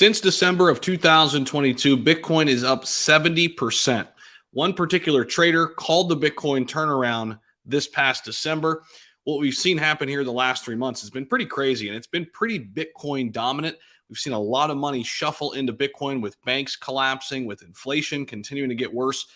Since December of 2022, Bitcoin is up 70%. One particular trader called the Bitcoin turnaround this past December. What we've seen happen here the last 3 months has been pretty crazy, and it's been pretty Bitcoin dominant. We've seen a lot of money shuffle into Bitcoin with banks collapsing, with inflation continuing to get worse.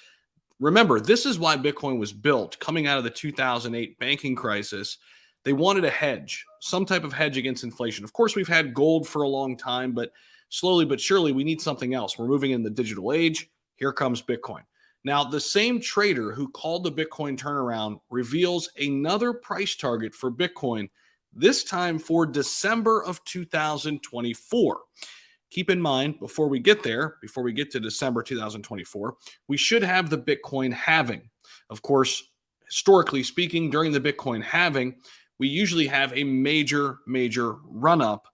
Remember, this is why Bitcoin was built coming out of the 2008 banking crisis. They wanted a hedge, some type of hedge against inflation. Of course, we've had gold for a long time, but slowly but surely, we need something else. We're moving in the digital age. Here comes Bitcoin. Now, the same trader who called the Bitcoin turnaround reveals another price target for Bitcoin, this time for December of 2024. Keep in mind, before we get there, before we get to December 2024, we should have the Bitcoin halving. Of course, historically speaking, during the Bitcoin halving, we usually have a major run up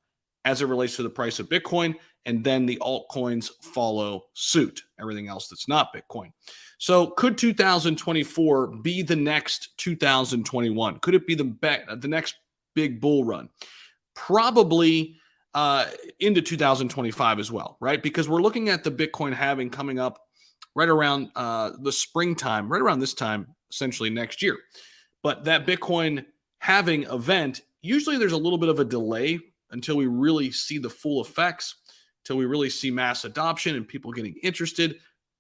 as it relates to the price of Bitcoin, and then the altcoins follow suit, everything else that's not Bitcoin. So could 2024 be the next 2021? Could it be the next big bull run? Probably into 2025 as well, right? Because we're looking at the Bitcoin halving coming up right around the springtime, right around this time, essentially next year. But that Bitcoin halving event, usually there's a little bit of a delay until we really see the full effects, until we really see mass adoption and people getting interested,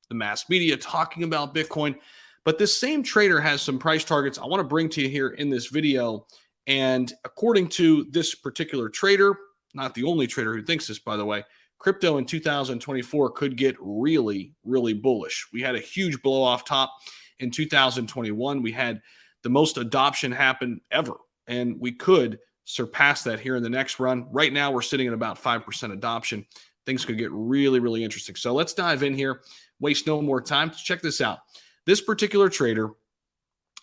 the mass media talking about Bitcoin. But this same trader has some price targets I want to bring to you here in this video. And according to this particular trader, not the only trader who thinks this, by the way, crypto in 2024 could get really bullish. We had a huge blow off top in 2021. We had the most adoption happen ever, and we could surpass that here in the next run. Right now, we're sitting at about 5% adoption. Things could get really interesting. So let's dive in here, waste no more time. Check this out. This particular trader,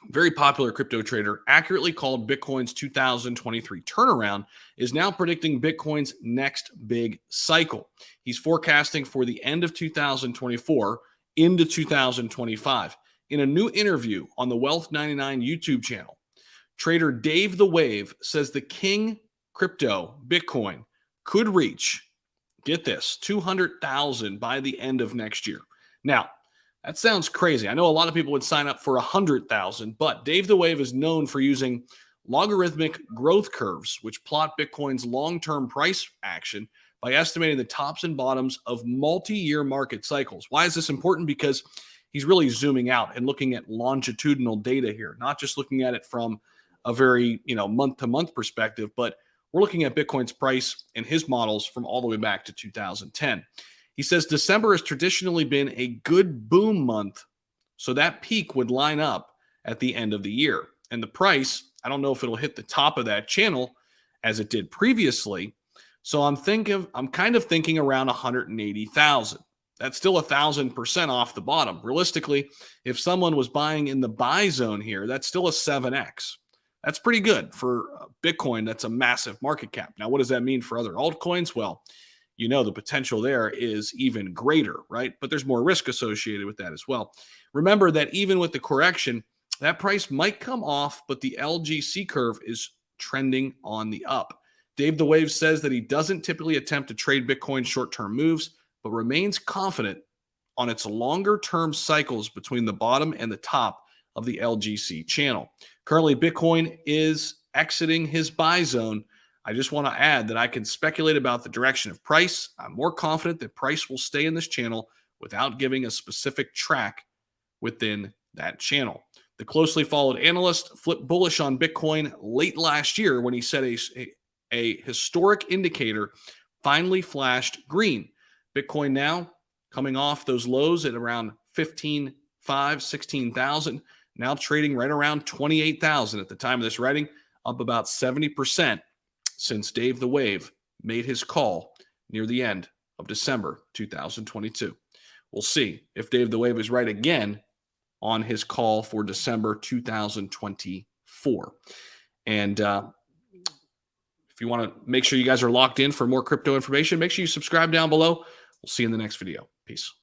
very popular crypto trader, accurately called Bitcoin's 2023 turnaround, is now predicting Bitcoin's next big cycle. He's forecasting for the end of 2024 into 2025. In a new interview on the Wealth 99 YouTube channel, trader Dave the Wave says the king crypto, Bitcoin, could reach, get this, 200,000 by the end of next year. Now, that sounds crazy. I know a lot of people would sign up for 100,000, but Dave the Wave is known for using logarithmic growth curves, which plot Bitcoin's long-term price action by estimating the tops and bottoms of multi-year market cycles. Why is this important? Because he's really zooming out and looking at longitudinal data here, not just looking at it from a very, month-to-month perspective, but we're looking at Bitcoin's price and his models from all the way back to 2010. He says December has traditionally been a good boom month, so that peak would line up at the end of the year. And the price, I don't know if it'll hit the top of that channel as it did previously. So I'm kind of thinking around 180,000. That's still 1,000% off the bottom. Realistically, if someone was buying in the buy zone here, that's still a 7x. That's pretty good for Bitcoin. That's a massive market cap. Now, what does that mean for other altcoins? Well, the potential there is even greater, right? But there's more risk associated with that as well. Remember that even with the correction, that price might come off, but the LGC curve is trending on the up. Dave the Wave says that he doesn't typically attempt to trade Bitcoin short-term moves, but remains confident on its longer-term cycles between the bottom and the top of the LGC channel. Currently, Bitcoin is exiting his buy zone. I just want to add that I can speculate about the direction of price. I'm more confident that price will stay in this channel without giving a specific track within that channel. The closely followed analyst flipped bullish on Bitcoin late last year when he said a historic indicator finally flashed green. Bitcoin now coming off those lows at around 15,500, 16,000, now trading right around 28,000 at the time of this writing, up about 70% since Dave the Wave made his call near the end of December 2022. We'll see if Dave the Wave is right again on his call for December 2024. And if you want to make sure you guys are locked in for more crypto information, make sure you subscribe down below. We'll see you in the next video. Peace.